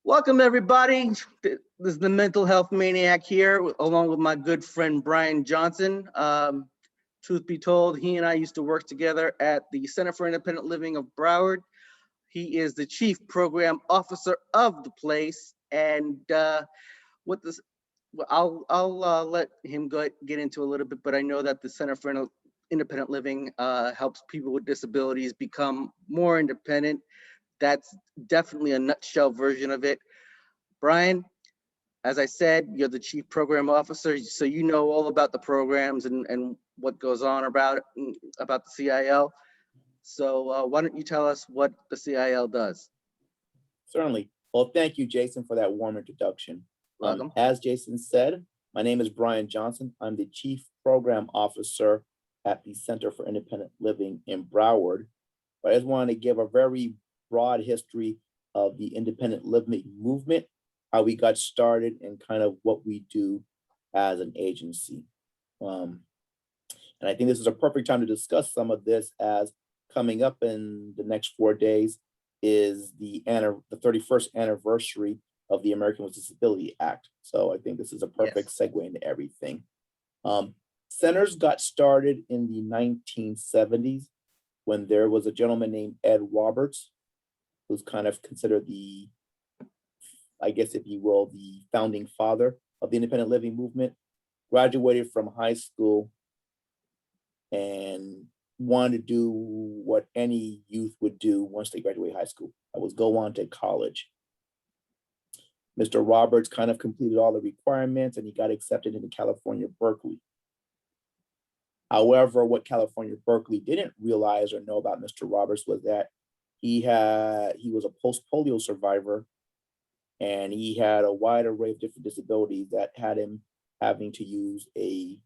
Welcome, everybody. This is the Mental Health Maniac here, along with my good friend Brian Johnson. Truth be told, he and I used to work together at the Center for Independent Living of Broward. He is the chief program officer of the place, and what this, I'll let him get into a little bit. But I know that the Center for Independent Living helps people with disabilities become more independent. That's definitely a nutshell version of it. Brian, as I said, you're the chief program officer, so you know all about the programs and what goes on about the CIL. So why don't you tell us what the CIL does? Certainly. Well, thank you, Jason, for that warm introduction. Welcome. As Jason said, my name is Brian Johnson. I'm the Chief Program Officer at the Center for Independent Living in Broward. But I just wanted to give a very broad history of the independent living movement, how we got started, and kind of what we do as an agency. And I think this is a perfect time to discuss some of this, as coming up in the next 4 days is the 31st anniversary of the American with Disabilities Act. So I think this is a perfect segue into everything. Centers got started in the 1970s when there was a gentleman named Ed Roberts, who's kind of considered the, I guess, if you will, the founding father of the independent living movement. Graduated from high school and wanted to do what any youth would do once they graduate high school. That was go on to college. Mr. Roberts kind of completed all the requirements and he got accepted into California, Berkeley. However, what California, Berkeley didn't realize or know about Mr. Roberts was that he was a post-polio survivor, and he had a wide array of different disabilities that had him having to use a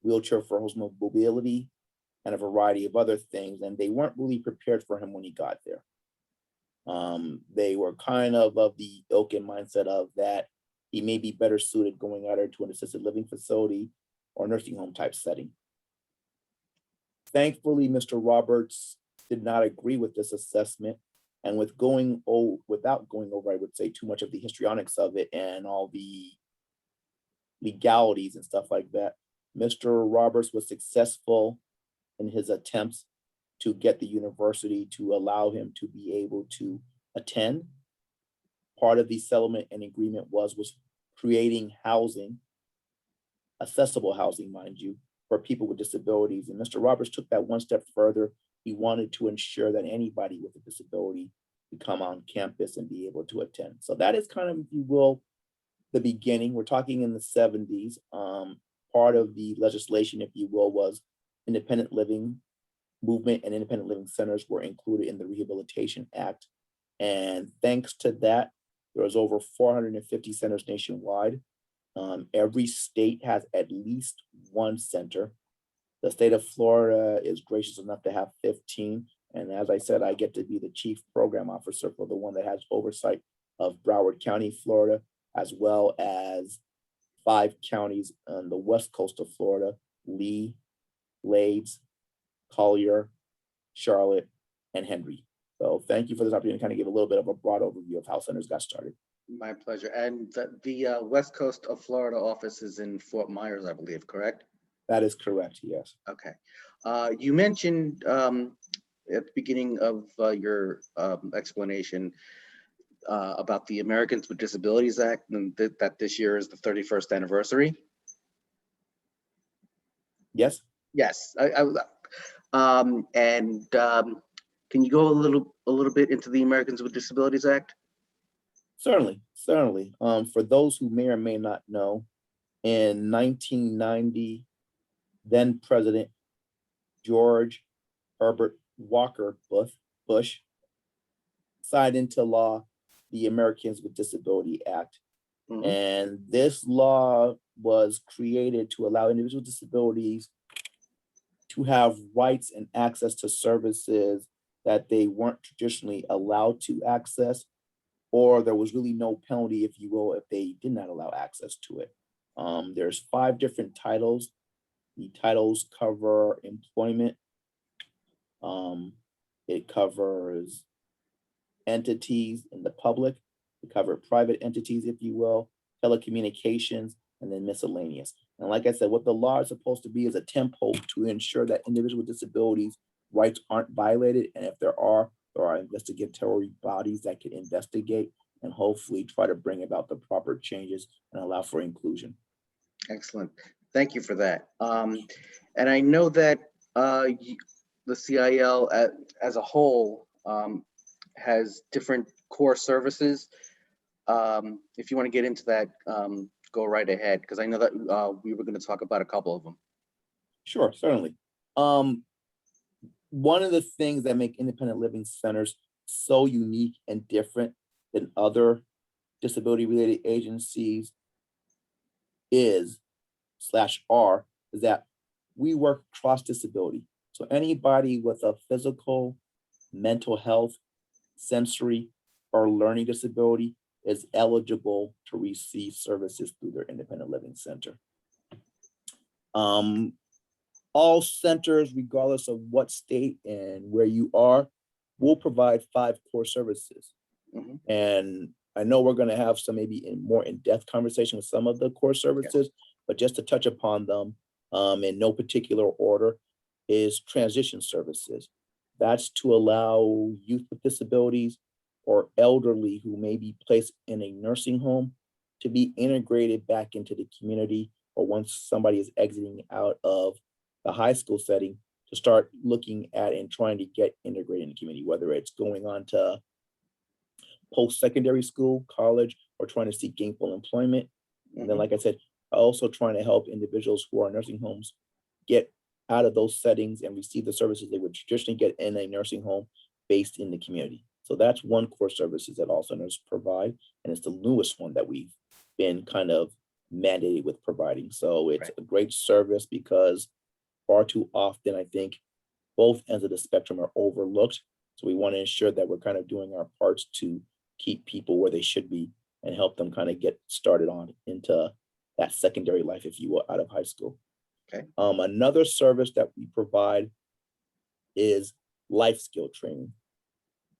wheelchair for his mobility and a variety of other things, and they weren't really prepared for him when he got there. They were kind of the ilk and mindset of that he may be better suited going out to an assisted living facility or nursing home type setting. Thankfully, Mr. Roberts did not agree with this assessment, and without going over, I would say, too much of the histrionics of it and all the legalities and stuff like that, Mr. Roberts was successful in his attempts to get the university to allow him to be able to attend. Part of the settlement and agreement was creating housing, accessible housing, mind you, for people with disabilities. And Mr. Roberts took that one step further. He wanted to ensure that anybody with a disability could come on campus and be able to attend. So that is kind of, if you will, the beginning. We're talking in the 70s. Part of the legislation, if you will, was independent living movement, and independent living centers were included in the Rehabilitation Act. And thanks to that, there was over 450 centers nationwide. Every state has at least one center. The state of Florida is gracious enough to have 15. And as I said, I get to be the chief program officer for the one that has oversight of Broward County, Florida, as well as 5 counties on the west coast of Florida: Lee, Glades, Collier, Charlotte, and Henry. So thank you for this opportunity to kind of give a little bit of a broad overview of how centers got started. My pleasure. And the west coast of Florida office is in Fort Myers, I believe, correct? That is correct, yes. Okay. You mentioned at the beginning of your explanation about the Americans with Disabilities Act, and that this year is the 31st anniversary. Yes. Yes. Can you go a little bit into the Americans with Disabilities Act? Certainly. For those who may or may not know, in 1990, then President George Herbert Walker Bush signed into law the Americans with Disability Act. Mm-hmm. And this law was created to allow individuals with disabilities to have rights and access to services that they weren't traditionally allowed to access, or there was really no penalty, if you will, if they did not allow access to it. There's 5 different titles. The titles cover employment. It covers entities in the public, We cover private entities, if you will, telecommunications, and then miscellaneous. And like I said, what the law is supposed to be is a template to ensure that individuals with disabilities rights aren't violated. And if there are investigatory bodies that can investigate and hopefully try to bring about the proper changes and allow for inclusion. Excellent. Thank you for that. And I know that the CIL as a whole has different core services. If you want to get into that, go right ahead, because I know that we were going to talk about a couple of them. Sure, certainly. One of the things that make independent living centers so unique and different than other disability-related agencies is that we work cross disability. So anybody with a physical, mental health, sensory, or learning disability is eligible to receive services through their independent living center. All centers, regardless of what state and where you are, will provide 5 core services. Mm-hmm. And I know we're going to have some maybe more in-depth conversation with some of the core services, but just to touch upon them in no particular order is transition services. That's to allow youth with disabilities or elderly who may be placed in a nursing home to be integrated back into the community, or once somebody is exiting out of the high school setting, to start looking at and trying to get integrated in the community, whether it's going on to post-secondary school, college, or trying to seek gainful employment. Mm-hmm. And then, like I said, also trying to help individuals who are in nursing homes get out of those settings and receive the services they would traditionally get in a nursing home based in the community. So that's one core services that all centers provide, and it's the newest one that we've been kind of mandated with providing. So it's a great service because far too often, I think, both ends of the spectrum are overlooked. So we want to ensure that we're kind of doing our parts to keep people where they should be and help them kind of get started on into that secondary life, if you will, out of high school. Okay. Another service that we provide is life skill training.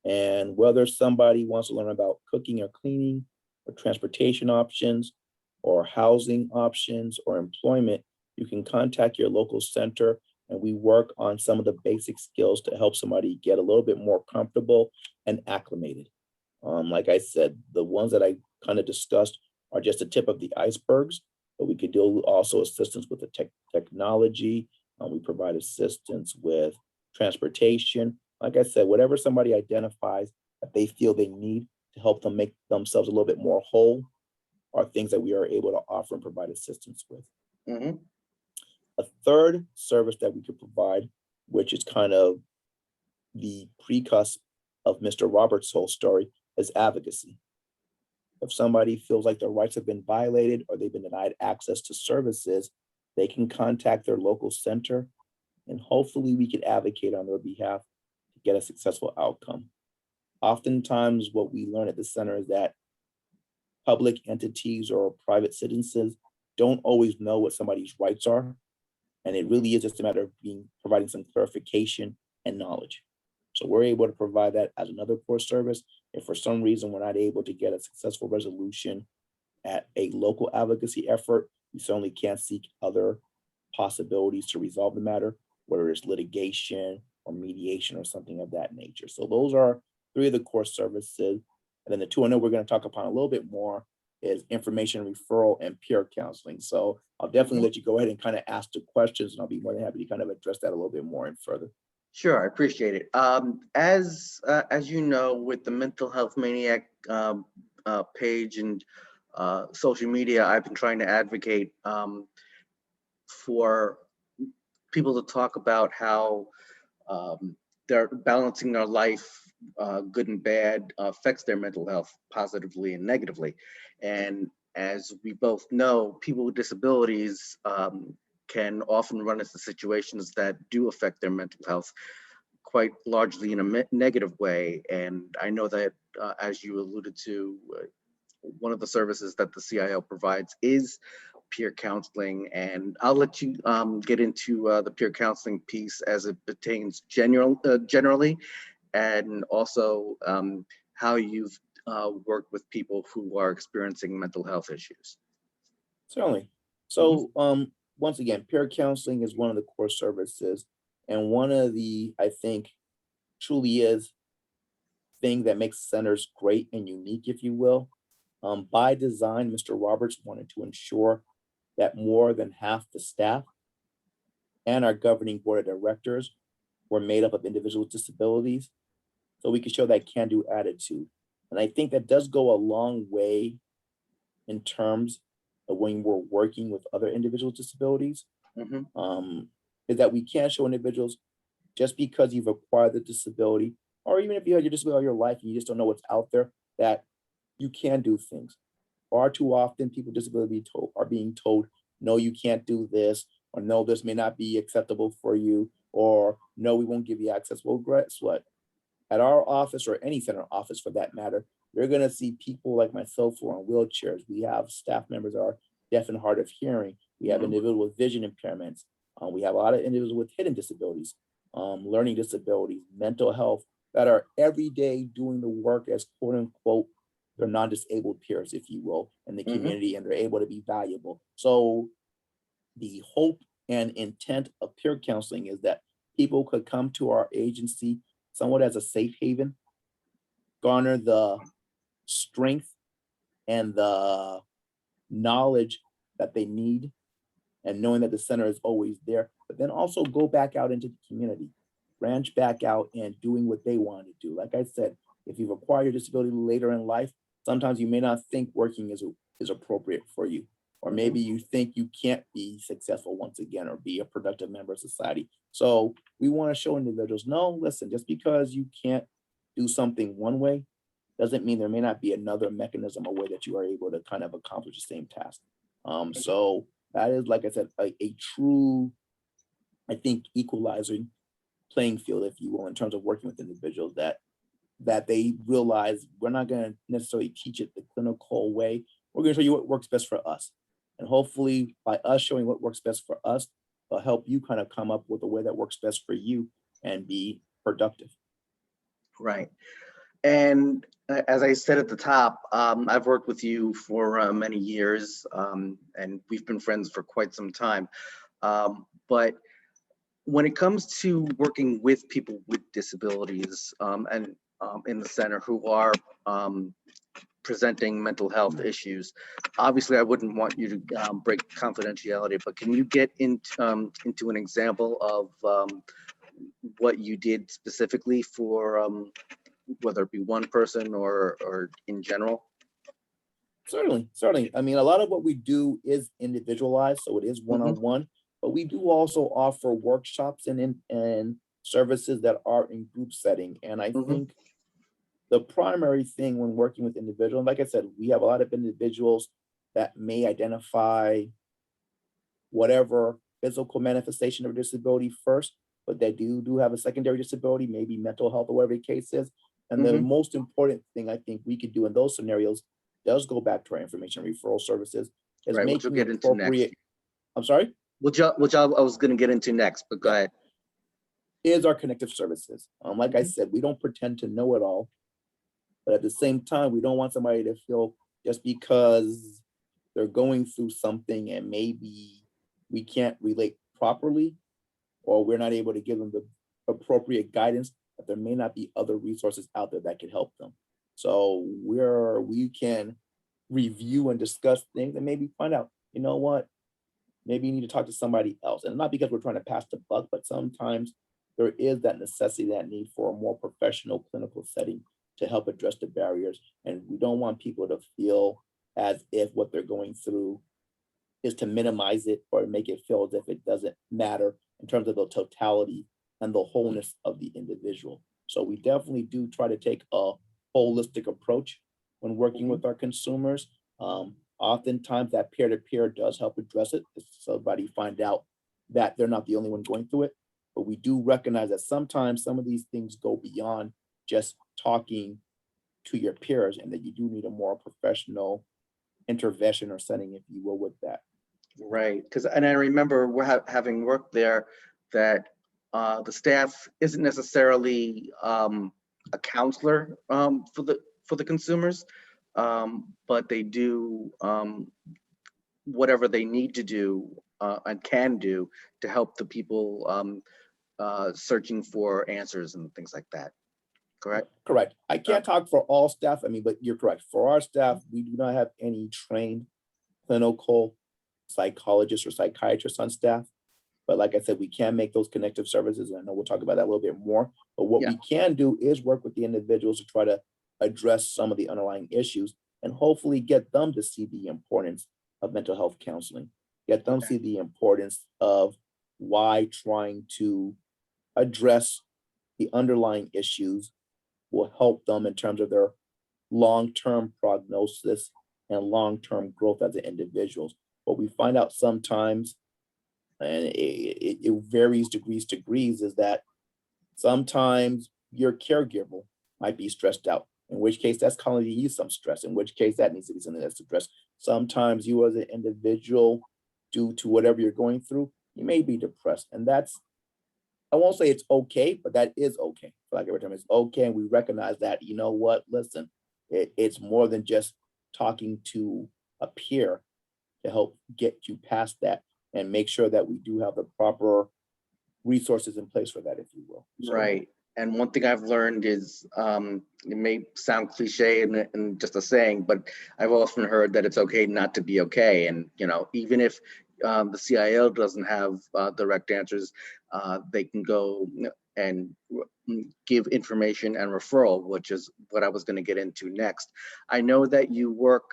And whether somebody wants to learn about cooking or cleaning, or transportation options, or housing options, or employment, you can contact your local center, and we work on some of the basic skills to help somebody get a little bit more comfortable and acclimated. Like I said, the ones that I kind of discussed are just the tip of the icebergs, but we could do also assistance with the technology. We provide assistance with transportation. Like I said, whatever somebody identifies that they feel they need to help them make themselves a little bit more whole are things that we are able to offer and provide assistance with. Mm-hmm. A third service that we could provide, which is kind of the precusp of Mr. Roberts' whole story, is advocacy. If somebody feels like their rights have been violated or they've been denied access to services, they can contact their local center, and hopefully we could advocate on their behalf to get a successful outcome. Oftentimes, what we learn at the center is that public entities or private citizens don't always know what somebody's rights are. And it really is just a matter of providing some clarification and knowledge. So we're able to provide that as another core service. If for some reason we're not able to get a successful resolution at a local advocacy effort, we certainly can seek other possibilities to resolve the matter, whether it's litigation or mediation or something of that nature. So those are 3 of the core services. And then the 2 I know we're going to talk upon a little bit more is information referral and peer counseling. So I'll definitely let you go ahead and kind of ask the questions, and I'll be more than happy to kind of address that a little bit more and further. Sure, I appreciate it. As you know, with the Mental Health Maniac page and social media, I've been trying to advocate for people to talk about how they're balancing their life, good and bad, affects their mental health positively and negatively. And as we both know, people with disabilities can often run into situations that do affect their mental health quite largely in a negative way. And I know that, as you alluded to, one of the services that the CIO provides is peer counseling. And I'll let you get into the peer counseling piece as it pertains generally, and also how you've work with people who are experiencing mental health issues. Certainly. So, once again, peer counseling is one of the core services, and one of the, I think, truly is thing that makes centers great and unique, if you will. By design, Mr. Roberts wanted to ensure that more than half the staff and our governing board of directors were made up of individuals with disabilities, so we could show that can-do attitude. And I think that does go a long way in terms of when we're working with other individuals with disabilities, Mhm. is that we can't show individuals just because you've acquired the disability, or even if you had your disability all your life and you just don't know what's out there, that you can do things. Far too often, people with disability are being told, no, you can't do this, or no, this may not be acceptable for you, or no, we won't give you access. Well, guess what? At our office, or any center office for that matter, you're gonna see people like myself who are in wheelchairs. We have staff members that are deaf and hard of hearing. We have Mhm. individuals with vision impairments. We have a lot of individuals with hidden disabilities, learning disabilities, mental health, that are every day doing the work as quote unquote their non-disabled peers, if you will, in the Mhm. community, and they're able to be valuable. So the hope and intent of peer counseling is that people could come to our agency somewhat as a safe haven, garner the strength and the knowledge that they need, and knowing that the center is always there, but then also go back out into the community, branch back out and doing what they want to do. Like I said, if you've acquired your disability later in life, sometimes you may not think working is appropriate for you. Or Mhm. maybe you think you can't be successful once again or be a productive member of society. So we want to show individuals, no, listen, just because you can't do something one way doesn't mean there may not be another mechanism or way that you are able to kind of accomplish the same task. So that is, like I said, a true, I think, equalizing playing field, if you will, in terms of working with individuals, that they realize we're not going to necessarily teach it the clinical way. We're going to show you what works best for us. And hopefully by us showing what works best for us, will help you kind of come up with a way that works best for you and be productive. Right. And as I said at the top, I've worked with you for many years, and we've been friends for quite some time. But when it comes to working with people with disabilities, and in the center who are presenting mental health issues, obviously I wouldn't want you to break confidentiality, but can you get into an example of what you did specifically for whether it be one person or in general? Certainly, certainly. I mean, a lot of what we do is individualized, so it is Hmm. one-on-one, but we do also offer workshops and services that are in group setting. And I Hmm. think the primary thing when working with individuals, like I said, we have a lot of individuals that may identify whatever physical manifestation of disability first, but they do have a secondary disability, maybe mental health or whatever the case is. And the Hmm. most important thing I think we could do in those scenarios does go back to our information referral services, is Right, which we'll making get into next. appropriate, I'm sorry, Which I was going to get into next, but go yeah, ahead. is our connective services. Like I Mhm. said, we don't pretend to know it all, but at the same time, we don't want somebody to feel just because they're going through something and maybe we can't relate properly, or we're not able to give them the appropriate guidance, that there may not be other resources out there that can help them. So we can review and discuss things and maybe find out, you know what, maybe you need to talk to somebody else. And not because we're trying to pass the buck, but sometimes there is that necessity, that need for a more professional clinical setting to help address the barriers. And we don't want people to feel as if what they're going through is to minimize it or make it feel as if it doesn't matter in terms of the totality and the wholeness of the individual. So we definitely do try to take a holistic approach when working Mhm. with our consumers. Oftentimes that peer-to-peer does help address it, if somebody find out that they're not the only one going through it. But we do recognize that sometimes some of these things go beyond just talking to your peers, and that you do need a more professional intervention or setting, if you will, with that. Right, because and I remember having worked there that the staff isn't necessarily a counselor for the consumers, but they do whatever they need to do and can do to help the people searching for answers and things like that. Correct? Correct. I can't talk for all staff. I mean, but you're correct. For our staff, we do not have any trained clinical psychologists or psychiatrists on staff. But like I said, we can make those connective services. And I know we'll talk about that a little bit more. But what we can do is work with the individuals to try to address some of the underlying issues and hopefully get them to see the importance of mental health counseling, get them to see the importance of why trying to address the underlying issues will help them in terms of their long-term prognosis and long-term growth as individuals. What we find out sometimes, and it varies degrees, is that sometimes your caregiver might be stressed out, in which case that's causing you some stress, in which case that needs to be something that's addressed. Sometimes you as an individual, due to whatever you're going through, you may be depressed. And that's, I won't say it's okay, but that is okay. For like every time it's okay. And we recognize that, you know what, listen, it's more than just talking to a peer to help get you past that and make sure that we do have the proper resources in place for that, if you will. So, Right. And one thing I've learned is, it may sound cliche and just a saying, but I've often heard that it's okay not to be okay. And, you know, even if the CIO doesn't have direct answers, they can go and give information and referral, which is what I was going to get into next. I know that you work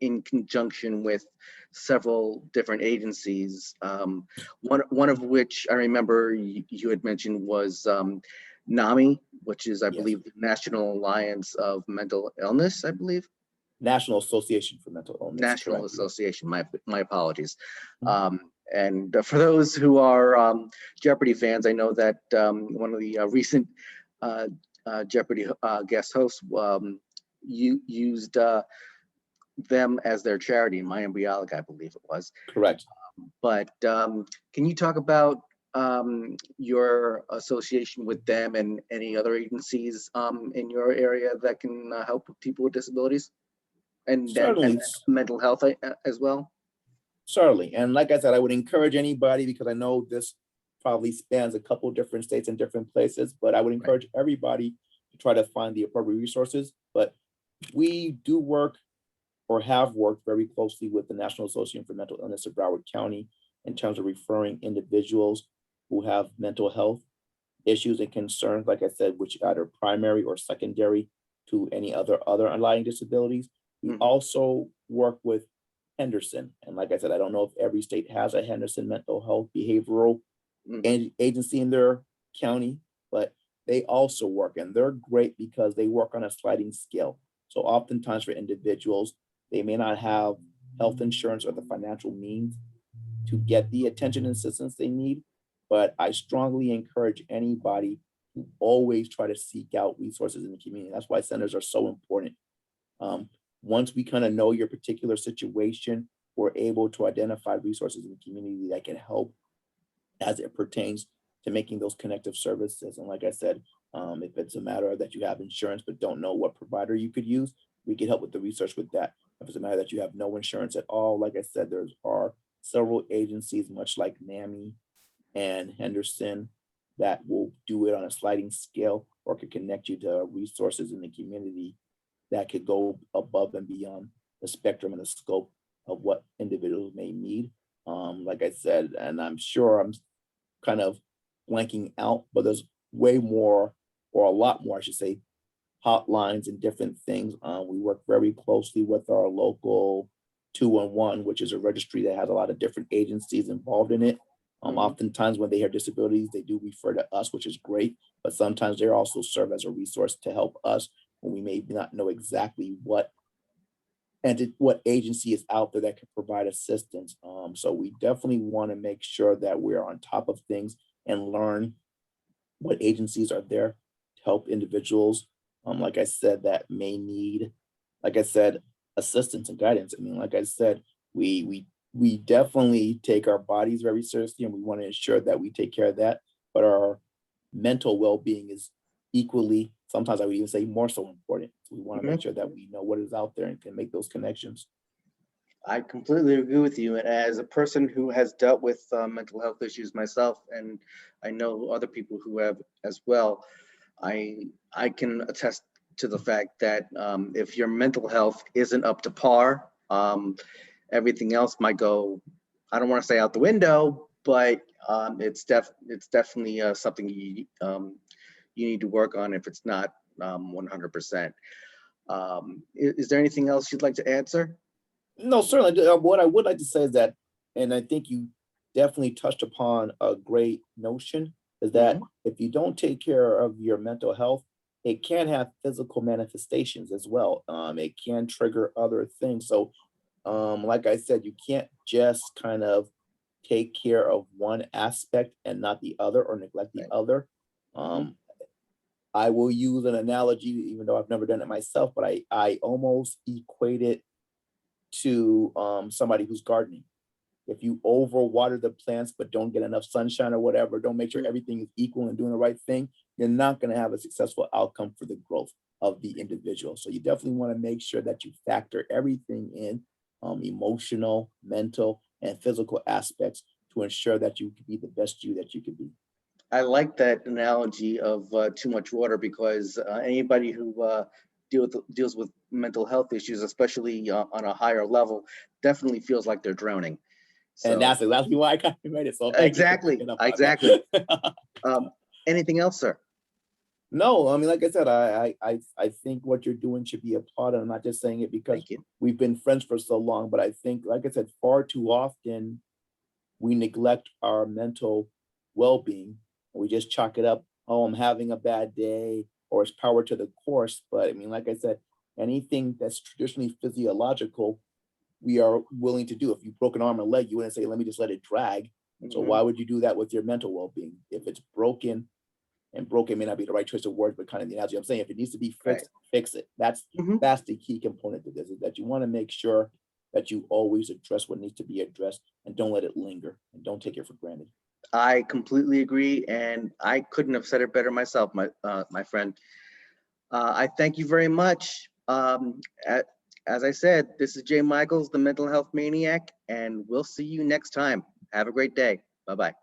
in conjunction with several different agencies. One of which I remember you had mentioned was NAMI, which is, I believe, the National Alliance of Mental Illness, I believe. National Association for Mental Illness. National correct. Association, my apologies. And for those who are Jeopardy fans, I know that one of the recent Jeopardy guest hosts used them as their charity, My Embryology, I believe it was. Correct. But can you talk about your association with them and any other agencies in your area that can help people with disabilities and Certainly. mental health as well? Certainly. And like I said, I would encourage anybody, because I know this probably spans a couple different states and different places, but I would encourage everybody to try to find the appropriate resources. But we do work or have worked very closely with the National Association for Mental Illness of Broward County in terms of referring individuals who have mental health issues and concerns, like I said, which are either primary or secondary to any other underlying disabilities. We also work with Henderson. And like I said, I don't know if every state has a Henderson mental health behavioral agency in their county, but they also work, and they're great because they work on a sliding scale. So oftentimes for individuals, they may not have health insurance or the financial means to get the attention and assistance they need, but I strongly encourage anybody to always try to seek out resources in the community. That's why centers are so important. Once we kind of know your particular situation, we're able to identify resources in the community that can help as it pertains to making those connective services. And like I said, if it's a matter that you have insurance but don't know what provider you could use, we can help with the research with that. If it's a matter that you have no insurance at all, like I said, there are several agencies, much like NAMI and Henderson, that will do it on a sliding scale or could connect you to resources in the community that could go above and beyond the spectrum and the scope of what individuals may need. Like I said, and I'm sure I'm kind of blanking out, but there's way more, or a lot more, I should say, hotlines and different things. We work very closely with our local 211, which is a registry that has a lot of different agencies involved in it. Oftentimes when they hear disabilities, they do refer to us, which is great, but sometimes they also serve as a resource to help us when we may not know exactly what agency is out there that can provide assistance. So we definitely want to make sure that we're on top of things and learn what agencies are there to help individuals, like I said, that may need, like I said, assistance and guidance. I mean, like I said, we definitely take our bodies very seriously, and we want to ensure that we take care of that, but our mental well-being is equally sometimes I would even say more so important. So we want to make sure that we know what is out there and can make those connections. I completely agree with you. And as a person who has dealt with mental health issues myself, and I know other people who have as well, I can attest to the fact that if your mental health isn't up to par, everything else might go, I don't want to say out the window, but it's definitely something you need to work on if it's not 100%. Is there anything else you'd like to answer? No, certainly. What I would like to say is that, and I think you definitely touched upon a great notion, is that if you don't take care of your mental health, it can have physical manifestations as well. It can trigger other things. So, like I said, you can't just kind of take care of one aspect and not the other, or neglect the Right. other. Mhm. I will use an analogy, even though I've never done it myself, but I almost equate it to somebody who's gardening. If you overwater the plants but don't get enough sunshine or whatever, don't make sure everything is equal and doing the right thing, you're not going to have a successful outcome for the growth of the individual. So you definitely want to make sure that you factor everything in, emotional, mental, and physical aspects, to ensure that you can be the best you that you can be. I like that analogy of too much water, because anybody who deals with mental health issues, especially on a higher level, definitely feels like they're drowning. And So that's exactly why I kind of made it. So thank you for exactly, picking up on exactly. that. Anything else, sir? No, I mean, like I said, I think what you're doing should be applauded. I'm not just saying it because Thank you. we've been friends for so long, but I think, like I said, far too often we neglect our mental well-being. We just chalk it up, oh, I'm having a bad day, or it's power to the course. But I mean, like I said, anything that's traditionally physiological, we are willing to do. If you broke an arm or leg, you wouldn't say, let me just let it drag. So Mhm. why would you do that with your mental well-being? If it's broken, and broken may not be the right choice of words, but kind of the analogy I'm saying, if it needs to be Right. fixed, fix it. Mhm. That's the key component to this, is that you want to make sure that you always address what needs to be addressed, and don't let it linger, and don't take it for granted. I completely agree, and I couldn't have said it better myself, my friend. I thank you very much. As I said, this is Jay Michaels, the Mental Health Maniac, and we'll see you next time. Have a great day. Bye bye.